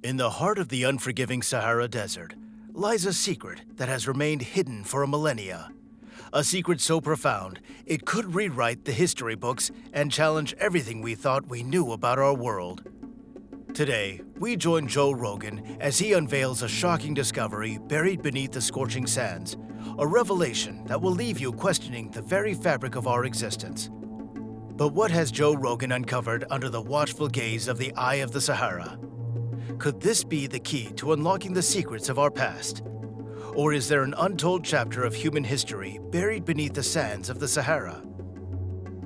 In the heart of the unforgiving Sahara Desert lies a secret that has remained hidden for a millennia. A secret so profound, it could rewrite the history books and challenge everything we thought we knew about our world. Today, we join Joe Rogan as he unveils a shocking discovery buried beneath the scorching sands, a revelation that will leave you questioning the very fabric of our existence. But what has Joe Rogan uncovered under the watchful gaze of the Eye of the Sahara? Could this be the key to unlocking the secrets of our past? Or is there an untold chapter of human history buried beneath the sands of the Sahara?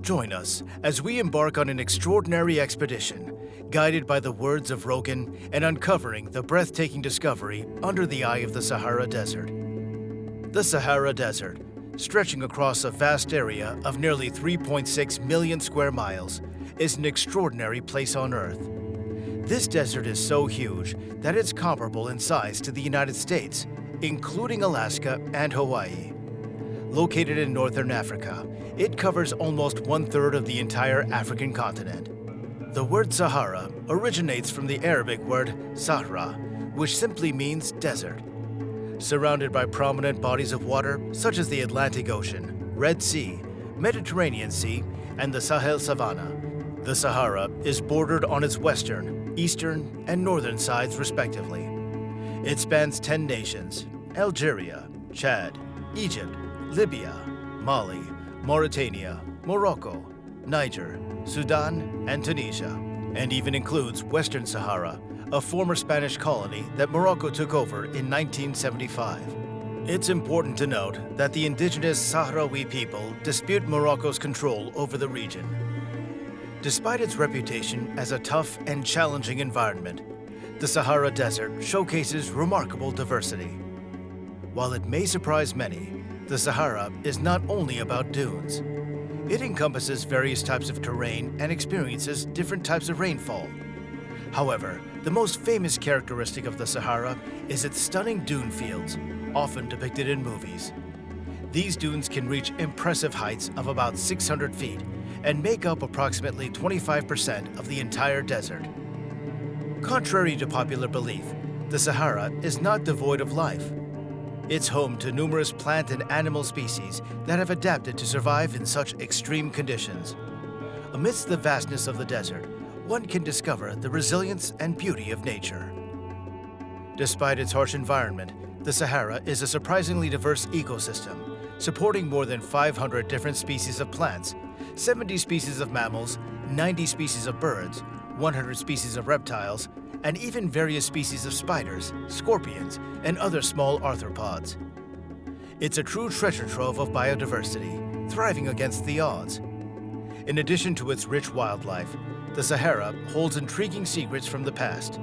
Join us as we embark on an extraordinary expedition, guided by the words of Rogan and uncovering the breathtaking discovery under the Eye of the Sahara Desert. The Sahara Desert, stretching across a vast area of nearly 3.6 million square miles, is an extraordinary place on Earth. This desert is so huge that it's comparable in size to the United States, including Alaska and Hawaii. Located in northern Africa, it covers almost one-third of the entire African continent. The word Sahara originates from the Arabic word Sahra, which simply means desert. Surrounded by prominent bodies of water such as the Atlantic Ocean, Red Sea, Mediterranean Sea, and the Sahel Savanna, the Sahara is bordered on its western, eastern, and northern sides respectively. It spans 10 nations: Algeria, Chad, Egypt, Libya, Mali, Mauritania, Morocco, Niger, Sudan, and Tunisia, and even includes Western Sahara, a former Spanish colony that Morocco took over in 1975. It's important to note that the indigenous Sahrawi people dispute Morocco's control over the region. Despite its reputation as a tough and challenging environment, the Sahara Desert showcases remarkable diversity. While it may surprise many, the Sahara is not only about dunes. It encompasses various types of terrain and experiences different types of rainfall. However, the most famous characteristic of the Sahara is its stunning dune fields, often depicted in movies. These dunes can reach impressive heights of about 600 feet and make up approximately 25% of the entire desert. Contrary to popular belief, the Sahara is not devoid of life. It's home to numerous plant and animal species that have adapted to survive in such extreme conditions. Amidst the vastness of the desert, one can discover the resilience and beauty of nature. Despite its harsh environment, the Sahara is a surprisingly diverse ecosystem, supporting more than 500 different species of plants, 70 species of mammals, 90 species of birds, 100 species of reptiles, and even various species of spiders, scorpions, and other small arthropods. It's a true treasure trove of biodiversity, thriving against the odds. In addition to its rich wildlife, the Sahara holds intriguing secrets from the past.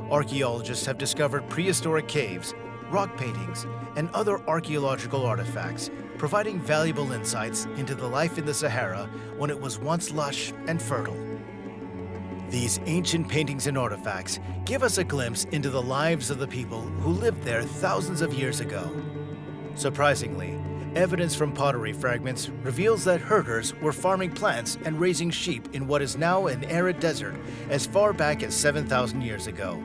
Archaeologists have discovered prehistoric caves, rock paintings, and other archaeological artifacts, providing valuable insights into the life in the Sahara when it was once lush and fertile. These ancient paintings and artifacts give us a glimpse into the lives of the people who lived there thousands of years ago. Surprisingly, evidence from pottery fragments reveals that herders were farming plants and raising sheep in what is now an arid desert as far back as 7,000 years ago.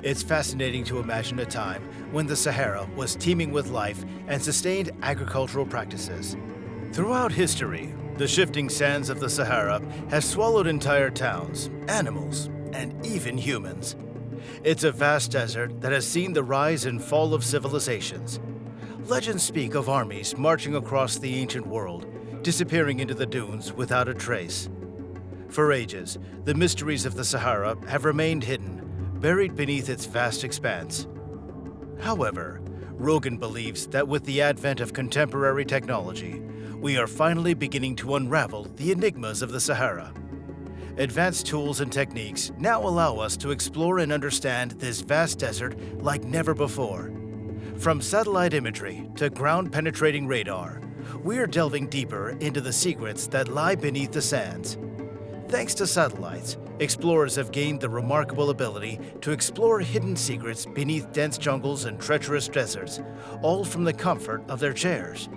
It's fascinating to imagine a time when the Sahara was teeming with life and sustained agricultural practices. Throughout history, the shifting sands of the Sahara have swallowed entire towns, animals, and even humans. It's a vast desert that has seen the rise and fall of civilizations. Legends speak of armies marching across the ancient world, disappearing into the dunes without a trace. For ages, the mysteries of the Sahara have remained hidden, buried beneath its vast expanse. However, Rogan believes that with the advent of contemporary technology, we are finally beginning to unravel the enigmas of the Sahara. Advanced tools and techniques now allow us to explore and understand this vast desert like never before. From satellite imagery to ground-penetrating radar, we are delving deeper into the secrets that lie beneath the sands. Thanks to satellites, explorers have gained the remarkable ability to explore hidden secrets beneath dense jungles and treacherous deserts, all from the comfort of their chairs.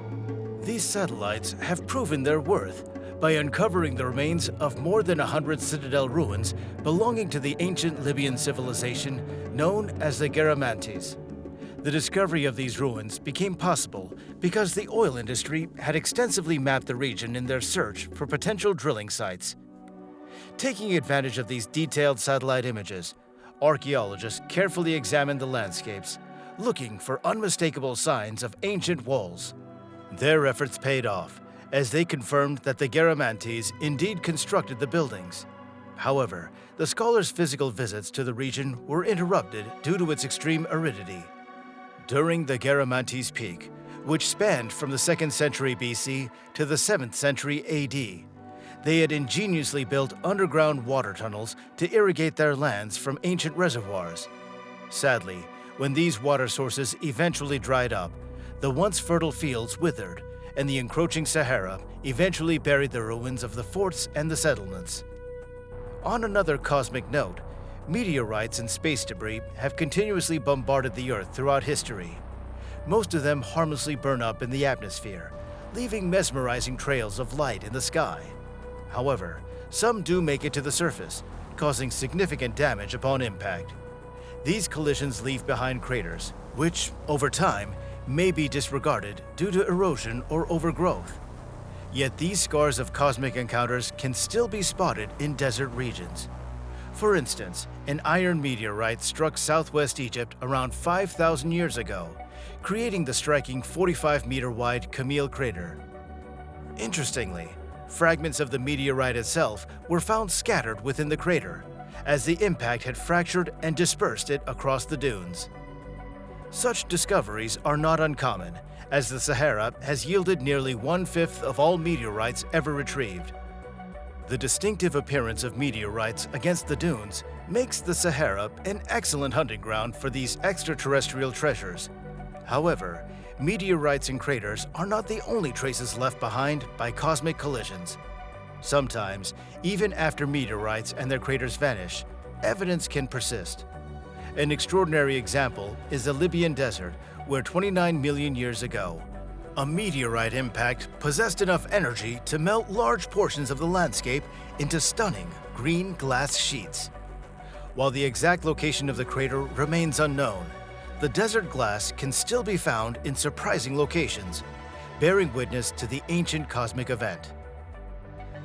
These satellites have proven their worth by uncovering the remains of more than 100 citadel ruins belonging to the ancient Libyan civilization known as the Garamantes. The discovery of these ruins became possible because the oil industry had extensively mapped the region in their search for potential drilling sites. Taking advantage of these detailed satellite images, archaeologists carefully examined the landscapes, looking for unmistakable signs of ancient walls. Their efforts paid off, as they confirmed that the Garamantes indeed constructed the buildings. However, the scholars' physical visits to the region were interrupted due to its extreme aridity. During the Garamantes peak, which spanned from the 2nd century BC to the 7th century AD, they had ingeniously built underground water tunnels to irrigate their lands from ancient reservoirs. Sadly, when these water sources eventually dried up, the once fertile fields withered, and the encroaching Sahara eventually buried the ruins of the forts and the settlements. On another cosmic note, meteorites and space debris have continuously bombarded the Earth throughout history. Most of them harmlessly burn up in the atmosphere, leaving mesmerizing trails of light in the sky. However, some do make it to the surface, causing significant damage upon impact. These collisions leave behind craters, which, over time, may be disregarded due to erosion or overgrowth. Yet these scars of cosmic encounters can still be spotted in desert regions. For instance, an iron meteorite struck southwest Egypt around 5,000 years ago, creating the striking 45-meter-wide Camille crater. Interestingly, fragments of the meteorite itself were found scattered within the crater, as the impact had fractured and dispersed it across the dunes. Such discoveries are not uncommon, as the Sahara has yielded nearly 1/5 of all meteorites ever retrieved. The distinctive appearance of meteorites against the dunes makes the Sahara an excellent hunting ground for these extraterrestrial treasures. However, meteorites and craters are not the only traces left behind by cosmic collisions. Sometimes, even after meteorites and their craters vanish, evidence can persist. An extraordinary example is the Libyan desert, where 29 million years ago, a meteorite impact possessed enough energy to melt large portions of the landscape into stunning green glass sheets. While the exact location of the crater remains unknown, the desert glass can still be found in surprising locations, bearing witness to the ancient cosmic event.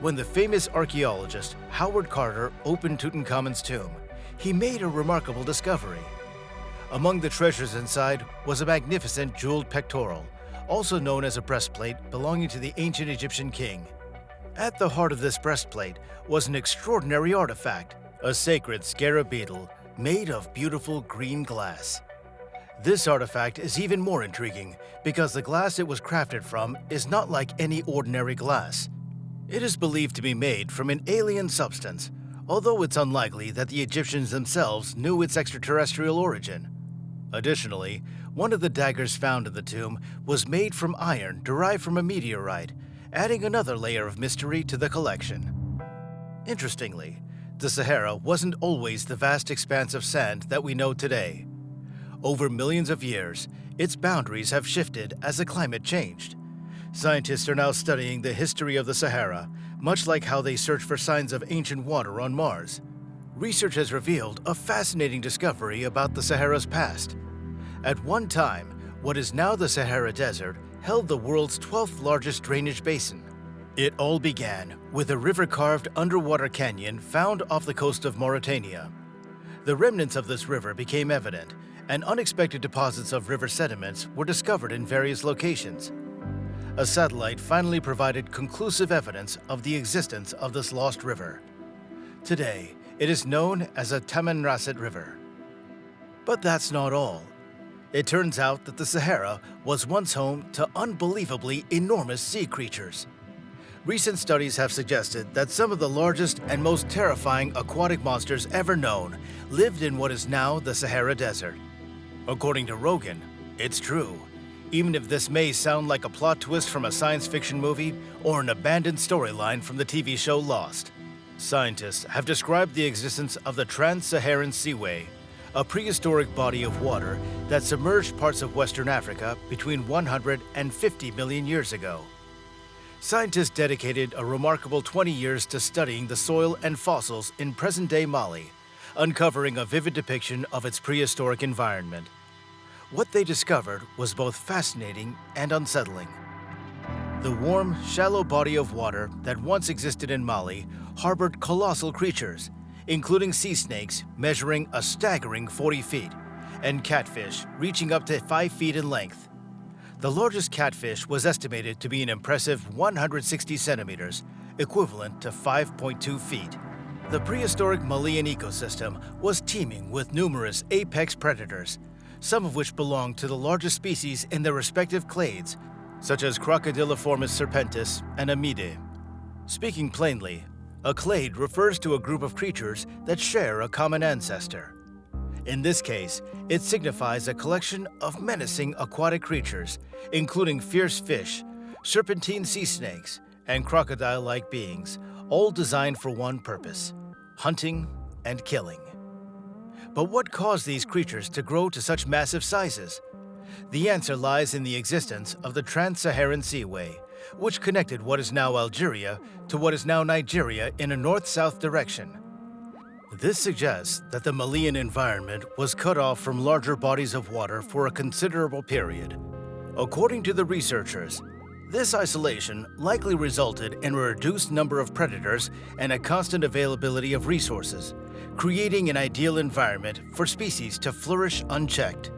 When the famous archaeologist Howard Carter opened Tutankhamun's tomb, he made a remarkable discovery. Among the treasures inside was a magnificent jeweled pectoral, also known as a breastplate belonging to the ancient Egyptian king. At the heart of this breastplate was an extraordinary artifact, a sacred scarab beetle made of beautiful green glass. This artifact is even more intriguing because the glass it was crafted from is not like any ordinary glass. It is believed to be made from an alien substance, although it's unlikely that the Egyptians themselves knew its extraterrestrial origin. Additionally, one of the daggers found in the tomb was made from iron derived from a meteorite, adding another layer of mystery to the collection. Interestingly, the Sahara wasn't always the vast expanse of sand that we know today. Over millions of years, its boundaries have shifted as the climate changed. Scientists are now studying the history of the Sahara, much like how they search for signs of ancient water on Mars. Research has revealed a fascinating discovery about the Sahara's past. At one time, what is now the Sahara Desert held the world's 12th largest drainage basin. It all began with a river-carved underwater canyon found off the coast of Mauritania. The remnants of this river became evident, and unexpected deposits of river sediments were discovered in various locations. A satellite finally provided conclusive evidence of the existence of this lost river. Today, it is known as a Tamanrasset River. But that's not all. It turns out that the Sahara was once home to unbelievably enormous sea creatures. Recent studies have suggested that some of the largest and most terrifying aquatic monsters ever known lived in what is now the Sahara Desert. According to Rogan, it's true, even if this may sound like a plot twist from a science fiction movie or an abandoned storyline from the TV show Lost. Scientists have described the existence of the Trans-Saharan Seaway, a prehistoric body of water that submerged parts of Western Africa between 100 and 50 million years ago. Scientists dedicated a remarkable 20 years to studying the soil and fossils in present-day Mali, uncovering a vivid depiction of its prehistoric environment. What they discovered was both fascinating and unsettling. The warm, shallow body of water that once existed in Mali harbored colossal creatures, including sea snakes measuring a staggering 40 feet, and catfish reaching up to 5 feet in length. The largest catfish was estimated to be an impressive 160 centimeters, equivalent to 5.2 feet. The prehistoric Malian ecosystem was teeming with numerous apex predators, some of which belonged to the largest species in their respective clades, such as Crocodiliformis serpentis and Amide. Speaking plainly, a clade refers to a group of creatures that share a common ancestor. In this case, it signifies a collection of menacing aquatic creatures, including fierce fish, serpentine sea snakes, and crocodile-like beings, all designed for one purpose: hunting and killing. But what caused these creatures to grow to such massive sizes? The answer lies in the existence of the Trans-Saharan Seaway, which connected what is now Algeria to what is now Nigeria in a north-south direction. This suggests that the Malian environment was cut off from larger bodies of water for a considerable period. According to the researchers, this isolation likely resulted in a reduced number of predators and a constant availability of resources, creating an ideal environment for species to flourish unchecked.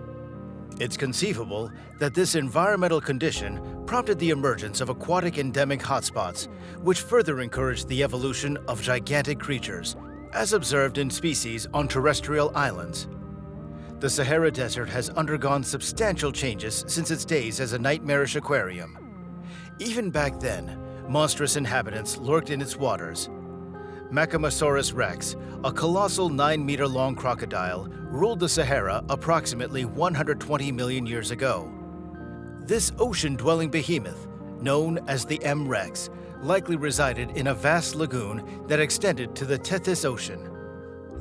It's conceivable that this environmental condition prompted the emergence of aquatic endemic hotspots, which further encouraged the evolution of gigantic creatures, as observed in species on terrestrial islands. The Sahara Desert has undergone substantial changes since its days as a nightmarish aquarium. Even back then, monstrous inhabitants lurked in its waters. Macamosaurus rex, a colossal 9-meter-long crocodile, ruled the Sahara approximately 120 million years ago. This ocean-dwelling behemoth, known as the M. rex, likely resided in a vast lagoon that extended to the Tethys Ocean.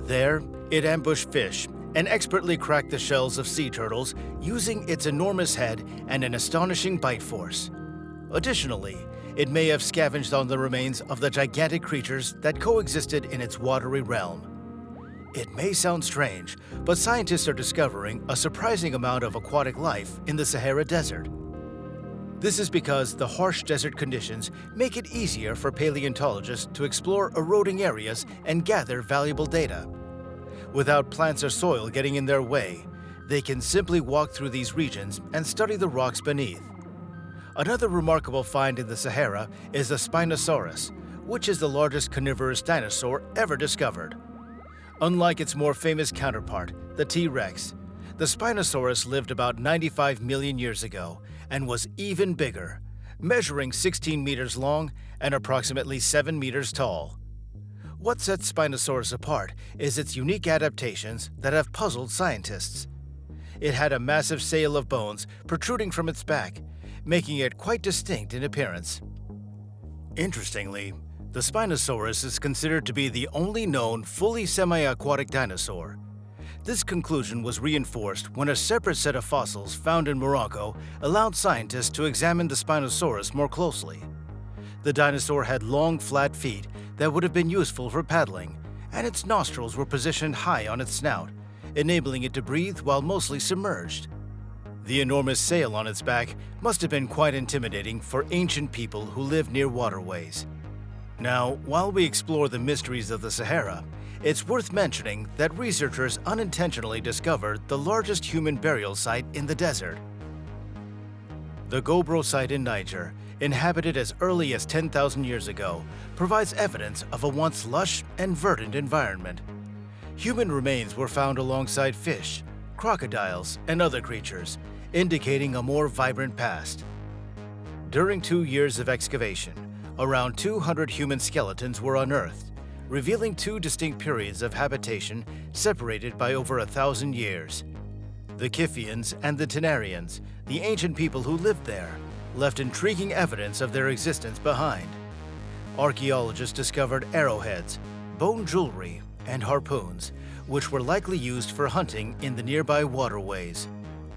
There, it ambushed fish and expertly cracked the shells of sea turtles using its enormous head and an astonishing bite force. Additionally, it may have scavenged on the remains of the gigantic creatures that coexisted in its watery realm. It may sound strange, but scientists are discovering a surprising amount of aquatic life in the Sahara Desert. This is because the harsh desert conditions make it easier for paleontologists to explore eroding areas and gather valuable data. Without plants or soil getting in their way, they can simply walk through these regions and study the rocks beneath. Another remarkable find in the Sahara is the Spinosaurus, which is the largest carnivorous dinosaur ever discovered. Unlike its more famous counterpart, the T-Rex, the Spinosaurus lived about 95 million years ago and was even bigger, measuring 16 meters long and approximately 7 meters tall. What sets Spinosaurus apart is its unique adaptations that have puzzled scientists. It had a massive sail of bones protruding from its back, making it quite distinct in appearance. Interestingly, the Spinosaurus is considered to be the only known fully semi-aquatic dinosaur. This conclusion was reinforced when a separate set of fossils found in Morocco allowed scientists to examine the Spinosaurus more closely. The dinosaur had long, flat feet that would have been useful for paddling, and its nostrils were positioned high on its snout, enabling it to breathe while mostly submerged. The enormous sail on its back must have been quite intimidating for ancient people who lived near waterways. Now, while we explore the mysteries of the Sahara, it's worth mentioning that researchers unintentionally discovered the largest human burial site in the desert. The Gobro site in Niger, inhabited as early as 10,000 years ago, provides evidence of a once lush and verdant environment. Human remains were found alongside fish, crocodiles, and other creatures, indicating a more vibrant past. During 2 years of excavation, around 200 human skeletons were unearthed, revealing 2 distinct periods of habitation separated by over 1,000 years. The Kiphians and the Tenarians, the ancient people who lived there, left intriguing evidence of their existence behind. Archaeologists discovered arrowheads, bone jewelry, and harpoons, which were likely used for hunting in the nearby waterways.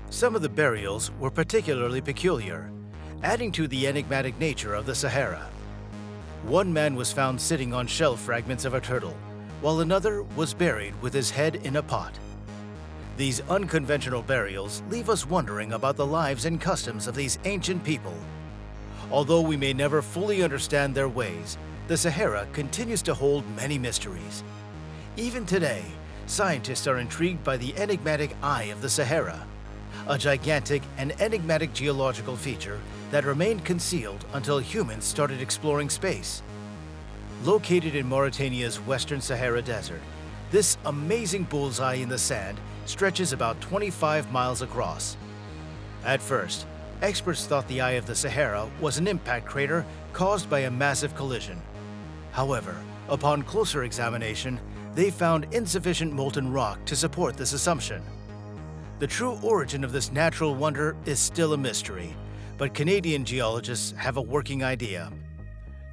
Some of the burials were particularly peculiar, adding to the enigmatic nature of the Sahara. One man was found sitting on shell fragments of a turtle, while another was buried with his head in a pot. These unconventional burials leave us wondering about the lives and customs of these ancient people. Although we may never fully understand their ways, the Sahara continues to hold many mysteries. Even today, scientists are intrigued by the enigmatic Eye of the Sahara, a gigantic and enigmatic geological feature that remained concealed until humans started exploring space. Located in Mauritania's western Sahara Desert, this amazing bullseye in the sand stretches about 25 miles across. At first, experts thought the Eye of the Sahara was an impact crater caused by a massive collision. However, upon closer examination, they found insufficient molten rock to support this assumption. The true origin of this natural wonder is still a mystery, but Canadian geologists have a working idea.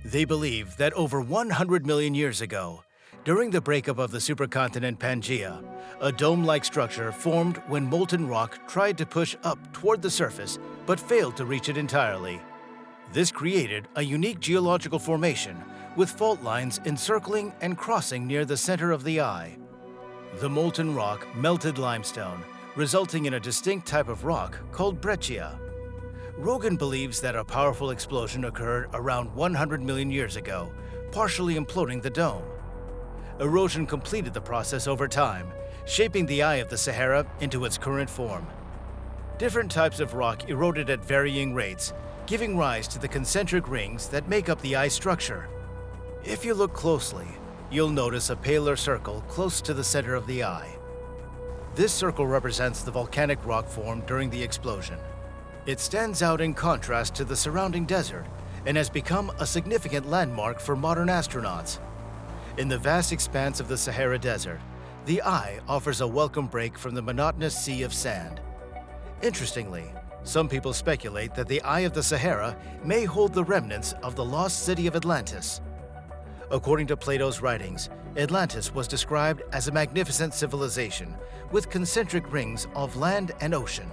They believe that over 100 million years ago, during the breakup of the supercontinent Pangaea, a dome-like structure formed when molten rock tried to push up toward the surface but failed to reach it entirely. This created a unique geological formation with fault lines encircling and crossing near the center of the eye. The molten rock melted limestone, resulting in a distinct type of rock called breccia. Rogan believes that a powerful explosion occurred around 100 million years ago, partially imploding the dome. Erosion completed the process over time, shaping the Eye of the Sahara into its current form. Different types of rock eroded at varying rates, giving rise to the concentric rings that make up the eye structure. If you look closely, you'll notice a paler circle close to the center of the eye. This circle represents the volcanic rock formed during the explosion. It stands out in contrast to the surrounding desert and has become a significant landmark for modern astronauts. In the vast expanse of the Sahara Desert, the eye offers a welcome break from the monotonous sea of sand. Interestingly, some people speculate that the Eye of the Sahara may hold the remnants of the lost city of Atlantis. According to Plato's writings, Atlantis was described as a magnificent civilization with concentric rings of land and ocean.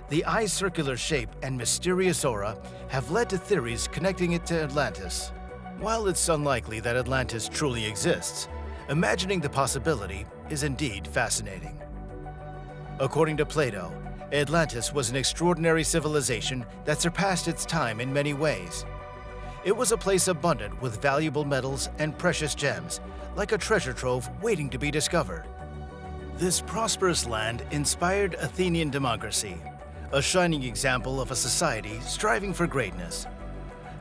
The eye's circular shape and mysterious aura have led to theories connecting it to Atlantis. While it's unlikely that Atlantis truly exists, imagining the possibility is indeed fascinating. According to Plato, Atlantis was an extraordinary civilization that surpassed its time in many ways. It was a place abundant with valuable metals and precious gems, like a treasure trove waiting to be discovered. This prosperous land inspired Athenian democracy, a shining example of a society striving for greatness.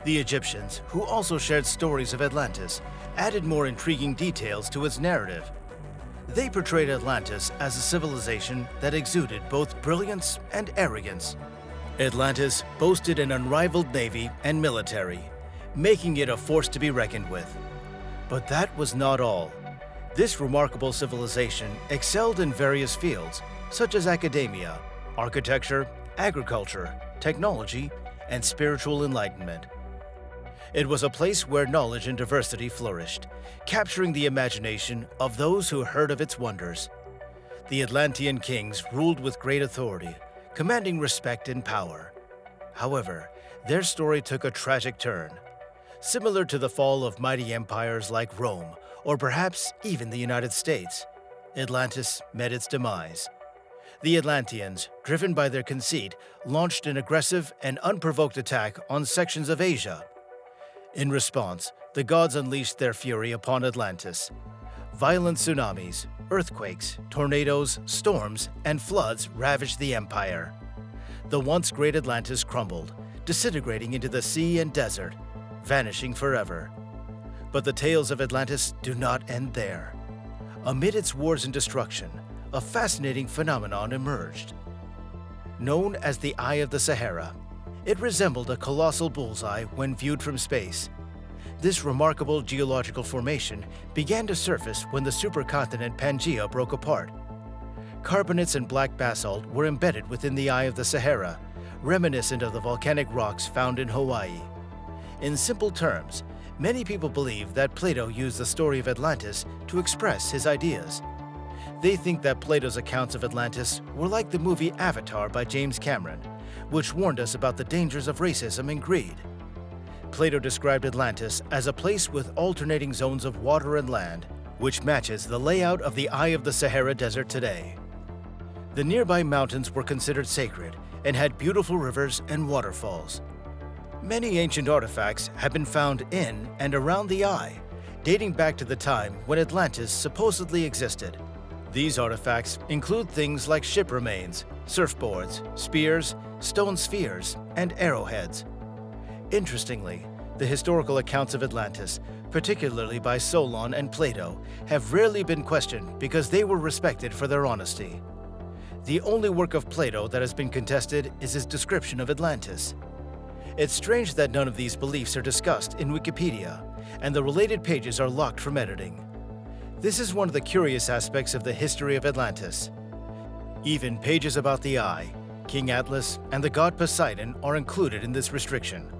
The Egyptians, who also shared stories of Atlantis, added more intriguing details to its narrative. They portrayed Atlantis as a civilization that exuded both brilliance and arrogance. Atlantis boasted an unrivaled navy and military, making it a force to be reckoned with. But that was not all. This remarkable civilization excelled in various fields, such as academia, architecture, agriculture, technology, and spiritual enlightenment. It was a place where knowledge and diversity flourished, capturing the imagination of those who heard of its wonders. The Atlantean kings ruled with great authority, commanding respect and power. However, their story took a tragic turn. Similar to the fall of mighty empires like Rome, or perhaps even the United States, Atlantis met its demise. The Atlanteans, driven by their conceit, launched an aggressive and unprovoked attack on sections of Asia. In response, the gods unleashed their fury upon Atlantis. Violent tsunamis, earthquakes, tornadoes, storms, and floods ravaged the empire. The once great Atlantis crumbled, disintegrating into the sea and desert, vanishing forever. But the tales of Atlantis do not end there. Amid its wars and destruction, a fascinating phenomenon emerged. Known as the Eye of the Sahara, it resembled a colossal bullseye when viewed from space. This remarkable geological formation began to surface when the supercontinent Pangaea broke apart. Carbonates and black basalt were embedded within the Eye of the Sahara, reminiscent of the volcanic rocks found in Hawaii. In simple terms, many people believe that Plato used the story of Atlantis to express his ideas. They think that Plato's accounts of Atlantis were like the movie Avatar by James Cameron, which warned us about the dangers of racism and greed. Plato described Atlantis as a place with alternating zones of water and land, which matches the layout of the Eye of the Sahara Desert today. The nearby mountains were considered sacred and had beautiful rivers and waterfalls. Many ancient artifacts have been found in and around the Eye, dating back to the time when Atlantis supposedly existed. These artifacts include things like ship remains, surfboards, spears, stone spheres, and arrowheads. Interestingly, the historical accounts of Atlantis, particularly by Solon and Plato, have rarely been questioned because they were respected for their honesty. The only work of Plato that has been contested is his description of Atlantis. It's strange that none of these beliefs are discussed in Wikipedia, and the related pages are locked from editing. This is one of the curious aspects of the history of Atlantis. Even pages about the Eye, King Atlas, and the god Poseidon are included in this restriction.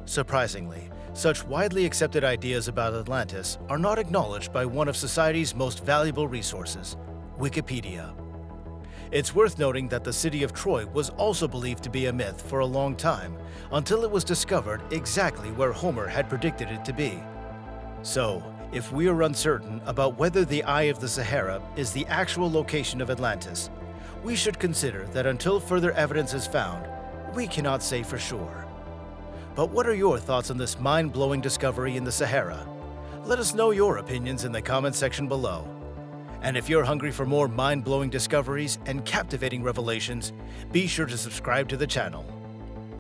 Surprisingly, such widely accepted ideas about Atlantis are not acknowledged by one of society's most valuable resources, Wikipedia. It's worth noting that the city of Troy was also believed to be a myth for a long time, until it was discovered exactly where Homer had predicted it to be. So, if we are uncertain about whether the Eye of the Sahara is the actual location of Atlantis, we should consider that until further evidence is found, we cannot say for sure. But what are your thoughts on this mind-blowing discovery in the Sahara? Let us know your opinions in the comments section below. And if you're hungry for more mind-blowing discoveries and captivating revelations, be sure to subscribe to the channel.